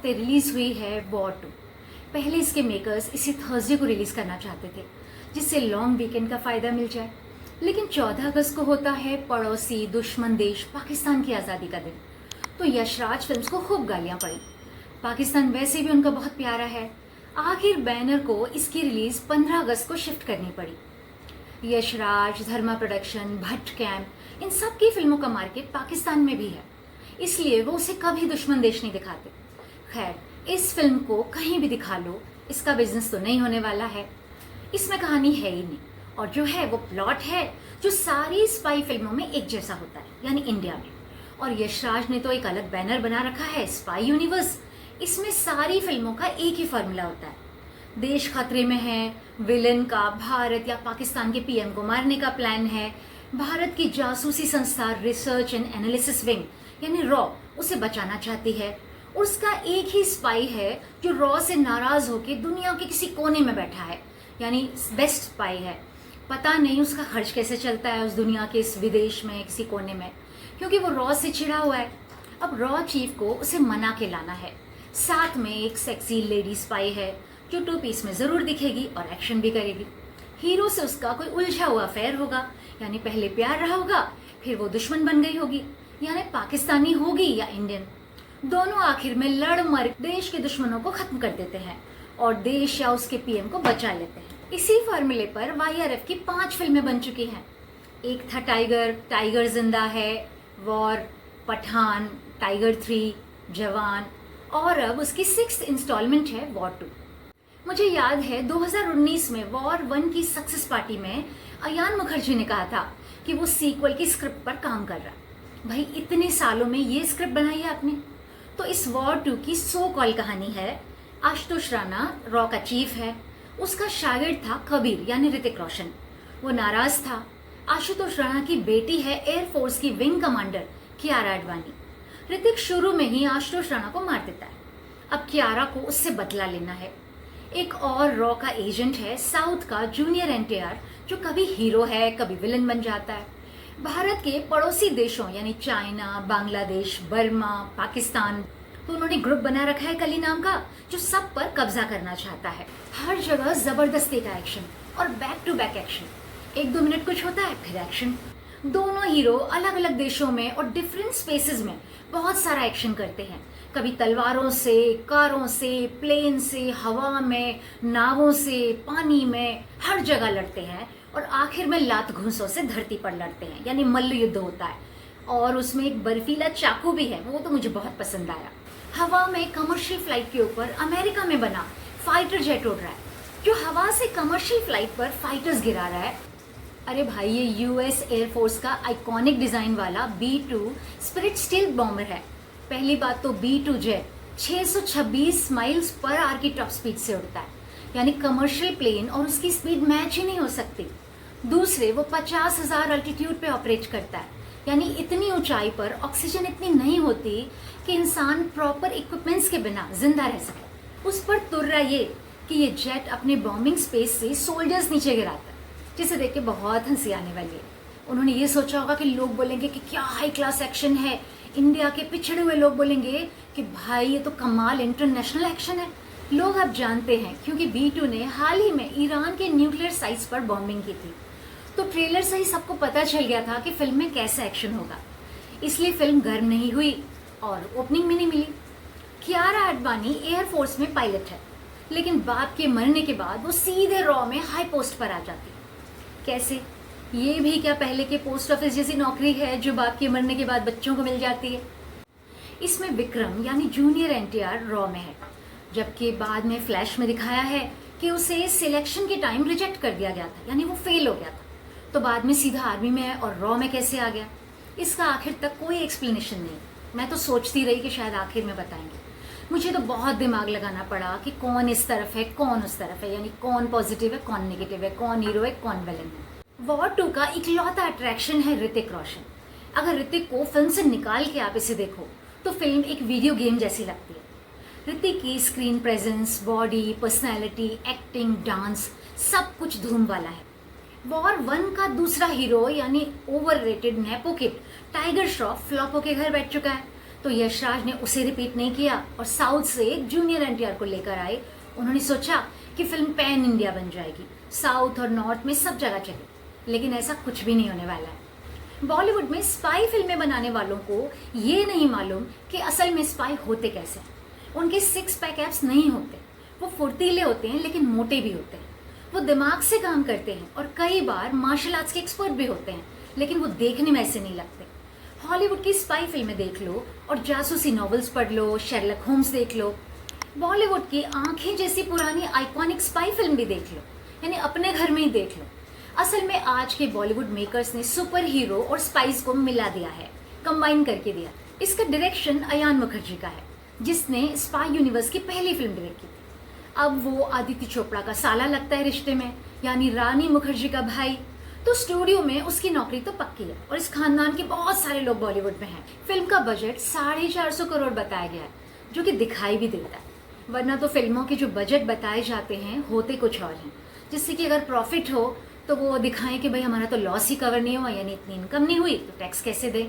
हफ्ते रिलीज हुई है वॉर 2। पहले इसके मेकर्स इसे थर्सडे को रिलीज करना चाहते थे जिससे लॉन्ग वीकेंड का फायदा मिल जाए, लेकिन 14 अगस्त को होता है पड़ोसी दुश्मन देश पाकिस्तान की आज़ादी का दिन। तो यशराज फिल्म्स को खूब गालियां पड़ी। पाकिस्तान वैसे भी उनका बहुत प्यारा है। आखिर बैनर को इसकी रिलीज 15 अगस्त को शिफ्ट करनी पड़ी। यशराज, धर्मा प्रोडक्शन, भट्ट कैम्प, इन सब की फिल्मों का मार्केट पाकिस्तान में भी है, इसलिए वो उसे कभी दुश्मन देश नहीं दिखाते। खैर, इस फिल्म को कहीं भी दिखा लो, इसका बिजनेस तो नहीं होने वाला है। इसमें कहानी है ही नहीं, और जो है वो प्लॉट है जो सारी स्पाई फिल्मों में एक जैसा होता है, यानी इंडिया में। और यशराज ने तो एक अलग बैनर बना रखा है, स्पाई यूनिवर्स। इसमें सारी फिल्मों का एक ही फॉर्मूला होता है। देश खतरे में है, विलन का भारत या पाकिस्तान के पीएम को मारने का प्लान है। भारत की जासूसी संस्था रिसर्च एंड एनालिसिस विंग यानी रॉ उसे बचाना चाहती है। उसका एक ही स्पाई है जो रॉ से नाराज होकर दुनिया के किसी कोने में बैठा है, यानी बेस्ट स्पाई है। पता नहीं उसका खर्च कैसे चलता है उस दुनिया के इस विदेश में किसी कोने में, क्योंकि वो रॉ से चिढ़ा हुआ है। अब रॉ चीफ को उसे मना के लाना है। साथ में एक सेक्सी लेडी स्पाई है जो 2 पीस में जरूर दिखेगी और एक्शन भी करेगी। हीरो से उसका कोई उलझा हुआ अफेयर होगा, यानी पहले प्यार रहा होगा, फिर वो दुश्मन बन गई होगी, यानी पाकिस्तानी होगी या इंडियन। दोनों आखिर में लड़ मर देश के दुश्मनों को खत्म कर देते हैं और देश या उसके पीएम को बचा लेते हैं। इसी फॉर्मूले पर वाईआरएफ की 5 फिल्में बन चुकी हैं। एक था टाइगर, टाइगर जिंदा है, वॉर, पठान, टाइगर 3, जवान, और अब उसकी 6th इंस्टॉलमेंट है वॉर 2। मुझे याद है 2019 में वॉर 1 की सक्सेस पार्टी में अयान मुखर्जी ने कहा था कि वो सीक्वल की स्क्रिप्ट पर काम कर रहा। भाई, इतने सालों में ये स्क्रिप्ट बनाई है आपने। तो इस वॉर 2 की सो कॉल कहानी है। आशुतोष राणा रॉ का चीफ है। उसका शागिर्द था कबीर यानी ऋतिक रोशन। वो नाराज था। आशुतोष राणा की बेटी है एयरफोर्स की विंग कमांडर कियारा आडवाणी। ऋतिक शुरू में ही आशुतोष राणा को मार देता है। अब कियारा को उससे बदला लेना है। एक और रॉ का एजेंट है साउथ का जूनियर एनटीआर, जो कभी हीरो है कभी विलन बन जाता है। भारत के पड़ोसी देशों यानी चाइना, बांग्लादेश, बर्मा, पाकिस्तान, तो उन्होंने ग्रुप बना रखा है कली नाम का, जो सब पर कब्जा करना चाहता है। हर जगह जबरदस्ती का एक्शन और back to back action. 1-2 minute कुछ होता है, फिर एक्शन। दोनों हीरो अलग अलग देशों में और डिफरेंट स्पेसेस में बहुत सारा एक्शन करते हैं। कभी तलवारों से, कारों से, प्लेन से, हवा में, नावों से, पानी में, हर जगह लड़ते हैं और आखिर में लात घूंसों से धरती पर लड़ते हैं, यानी मल्ल युद्ध होता है। और उसमें एक बर्फीला चाकू भी है, वो तो मुझे बहुत पसंद आया। हवा में कमर्शियल फ्लाइट के ऊपर अमेरिका में बना फाइटर जेट उड़ रहा है, जो हवा से कमर्शियल फ्लाइट पर फाइटर्स गिरा रहा है। अरे भाई, ये यूएस एयरफोर्स का आइकॉनिक डिजाइन वाला B-2 स्पिरिट स्टील्थ बॉम्बर है। पहली बात तो B-2 jet 626 miles per hour की टॉप स्पीड से उड़ता है, यानी कमर्शियल प्लेन और उसकी स्पीड मैच ही नहीं हो सकती। दूसरे, वो 50,000 अल्टीट्यूड पे ऑपरेट करता है, यानी इतनी ऊंचाई पर ऑक्सीजन इतनी नहीं होती कि इंसान प्रॉपर इक्विपमेंट्स के बिना जिंदा रह सके। उस पर तुर्रा ये कि ये जेट अपने बॉम्बिंग स्पेस से सोल्जर्स नीचे गिराता है, जिसे देख के बहुत हंसी आने वाली है। उन्होंने ये सोचा होगा कि लोग बोलेंगे कि क्या हाई क्लास एक्शन है। इंडिया के पिछड़े हुए लोग बोलेंगे कि भाई ये तो कमाल इंटरनेशनल एक्शन है। लोग अब जानते हैं क्योंकि B-2 ने हाल ही में ईरान के न्यूक्लियर साइट्स पर बॉम्बिंग की थी। तो ट्रेलर से ही सबको पता चल गया था कि फिल्म में कैसा एक्शन होगा, इसलिए फिल्म गर्म नहीं हुई और ओपनिंग में नहीं मिली। कियारा आडवाणी एयरफोर्स में पायलट है, लेकिन बाप के मरने के बाद वो सीधे रॉ में हाई पोस्ट पर आ जाती है। कैसे? ये भी क्या पहले के पोस्ट ऑफिस जैसी नौकरी है जो बाप के मरने के बाद बच्चों को मिल जाती है? इसमें विक्रम यानी जूनियर एनटीआर रॉ में है, जबकि बाद में फ्लैश में दिखाया है कि उसे सिलेक्शन के टाइम रिजेक्ट कर दिया गया था, यानी वो फेल हो गया था। तो बाद में सीधा आर्मी में और रॉ में कैसे आ गया, इसका आखिर तक कोई एक्सप्लेनेशन नहीं। मैं तो सोचती रही कि शायद आखिर में बताएंगे। मुझे तो बहुत दिमाग लगाना पड़ा कि कौन इस तरफ है कौन उस तरफ है, यानी कौन पॉजिटिव है कौन नेगेटिव है, कौन हीरो है कौन विलन है। वॉर 2 का इकलौता अट्रैक्शन है ऋतिक रोशन। अगर ऋतिक को फिल्म से निकाल के आप इसे देखो तो फिल्म एक वीडियो गेम जैसी लगती है। ऋतिक की screen presence, body, personality, acting, dance सब कुछ धूम वाला है। वॉर 1 का दूसरा हीरो यानी overrated nepo kid tiger Shroff flop होके घर बैठ चुका है, तो यशराज ने उसे रिपीट नहीं किया और साउथ से एक जूनियर एनटीआर को लेकर आए। उन्होंने सोचा कि फिल्म पैन इंडिया बन जाएगी, साउथ और नॉर्थ में सब जगह चले, लेकिन ऐसा कुछ भी नहीं होने वाला है। बॉलीवुड में स्पाई फिल्में बनाने वालों को ये नहीं मालूम कि असल में स्पाई होते कैसे। उनके 6 पैक एब्स नहीं होते, वो फुर्तीले होते हैं लेकिन मोटे भी होते हैं। वो दिमाग से काम करते हैं और कई बार मार्शल आर्ट्स के एक्सपर्ट भी होते हैं, लेकिन वो देखने में ऐसे नहीं लगते। हॉलीवुड की स्पाई फिल्में देख लो और जासूसी नॉवेल्स पढ़ लो, शेरलॉक होम्स देख लो, बॉलीवुड की आंखें जैसी पुरानी आइकॉनिक स्पाई फिल्म भी देख लो, यानी अपने घर में ही देख लो। असल में आज के बॉलीवुड मेकर्स ने सुपर हीरो और स्पाइस को मिला दिया है, कंबाइन करके दिया। इसका डायरेक्शन अयान मुखर्जी का है, जिसने स्पाई यूनिवर्स की पहली फिल्म डायरेक्ट की थी। अब वो आदित्य चोपड़ा का साला लगता है रिश्ते में, यानी रानी मुखर्जी का भाई। तो स्टूडियो में उसकी नौकरी तो पक्की है और इस खानदान के बहुत सारे लोग बॉलीवुड में हैं। फिल्म का बजट 450 करोड़ बताया गया है, जो कि दिखाई भी देता है, वरना तो फिल्मों के जो बजट बताए जाते हैं होते कुछ और हैं, जिससे कि अगर प्रॉफिट हो तो वो दिखाएं कि भाई हमारा तो लॉस ही कवर नहीं हुआ, यानी इतनी इनकम नहीं हुई तो टैक्स कैसे दें।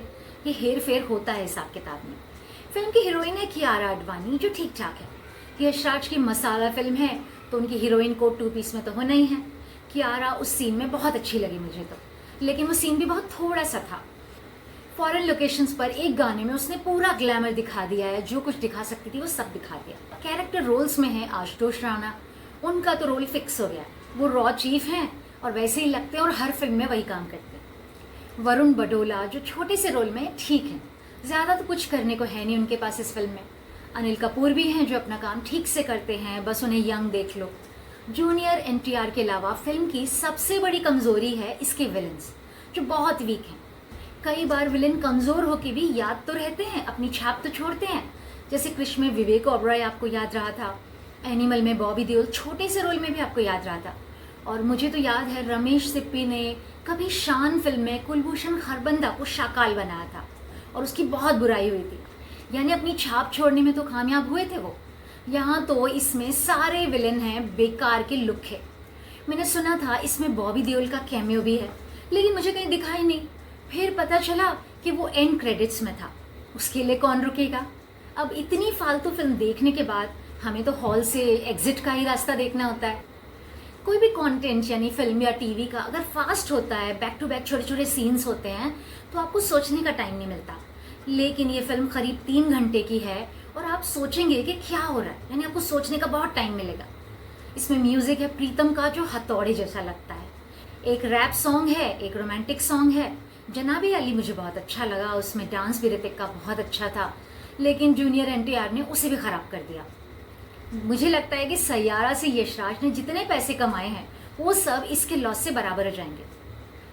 ये हेर फेर होता है हिसाब किताब में। फिल्म की हीरोइन है कियारा आडवाणी, जो ठीक ठाक है। यशराज की मसाला फिल्म है तो उनकी हीरोइन को 2 पीस में तो होना ही है। कियारा उस सीन में बहुत अच्छी लगी मुझे तो, लेकिन वो सीन भी बहुत थोड़ा सा था। फॉरेन लोकेशंस पर एक गाने में उसने पूरा ग्लैमर दिखा दिया है, जो कुछ दिखा सकती थी वो सब दिखा दिया। कैरेक्टर रोल्स में है आशुतोष राणा, उनका तो रोल फिक्स हो गया, वो रॉ चीफ हैं और वैसे ही लगते हैं और हर फिल्म में वही काम करते हैं। वरुण बडोला जो छोटे से रोल में ठीक है, ज़्यादा तो कुछ करने को है नहीं उनके पास इस फिल्म में। अनिल कपूर भी हैं जो अपना काम ठीक से करते हैं, बस उन्हें यंग देख लो। जूनियर एनटीआर के अलावा फिल्म की सबसे बड़ी कमजोरी है इसके विलन्स, जो बहुत वीक हैं। कई बार विलन कमजोर होके भी याद तो रहते हैं, अपनी छाप तो छोड़ते हैं। जैसे कृष में विवेक ओबरॉय आपको याद रहा था, एनिमल में बॉबी देओल छोटे से रोल में भी आपको याद रहा था, और मुझे तो याद है रमेश सिप्पी ने कभी शान फिल्म में कुलभूषण खरबंदा को शाकाल बनाया था और उसकी बहुत बुराई हुई थी, यानी अपनी छाप छोड़ने में तो कामयाब हुए थे वो। यहाँ तो इसमें सारे विलेन हैं बेकार के लुक है। मैंने सुना था इसमें बॉबी देओल का कैमियो भी है, लेकिन मुझे कहीं दिखाई नहीं। फिर पता चला कि वो एंड क्रेडिट्स में था, उसके लिए कौन रुकेगा। अब इतनी फालतू फिल्म देखने के बाद हमें तो हॉल से एग्जिट का ही रास्ता देखना होता है। कोई भी कंटेंट यानी फिल्म या टीवी का अगर फास्ट होता है, बैक टू बैक छोटे छोटे सीन्स होते हैं, तो आपको सोचने का टाइम नहीं मिलता। लेकिन ये फिल्म करीब 3 घंटे की है और आप सोचेंगे कि क्या हो रहा है, यानी आपको सोचने का बहुत टाइम मिलेगा। इसमें म्यूजिक है प्रीतम का जो हथौड़े जैसा लगता है, एक रैप सॉन्ग है, एक रोमांटिक सॉन्ग है। जनाबे अली मुझे बहुत अच्छा लगा, उसमें डांस भी ऋतिक का बहुत अच्छा था, लेकिन जूनियर एनटीआर ने उसे भी खराब कर दिया। मुझे लगता है कि सैयारा से यशराज ने जितने पैसे कमाए हैं वो सब इसके लॉस से बराबर हो जाएंगे।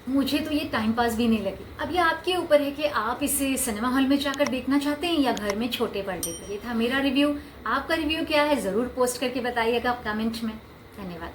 मुझे तो ये टाइम पास भी नहीं लगी। अब ये आपके ऊपर है कि आप इसे सिनेमा हॉल में जाकर देखना चाहते हैं या घर में छोटे पर्दे पर। ये था मेरा रिव्यू। आपका रिव्यू क्या है ज़रूर पोस्ट करके बताइएगा कमेंट में। धन्यवाद।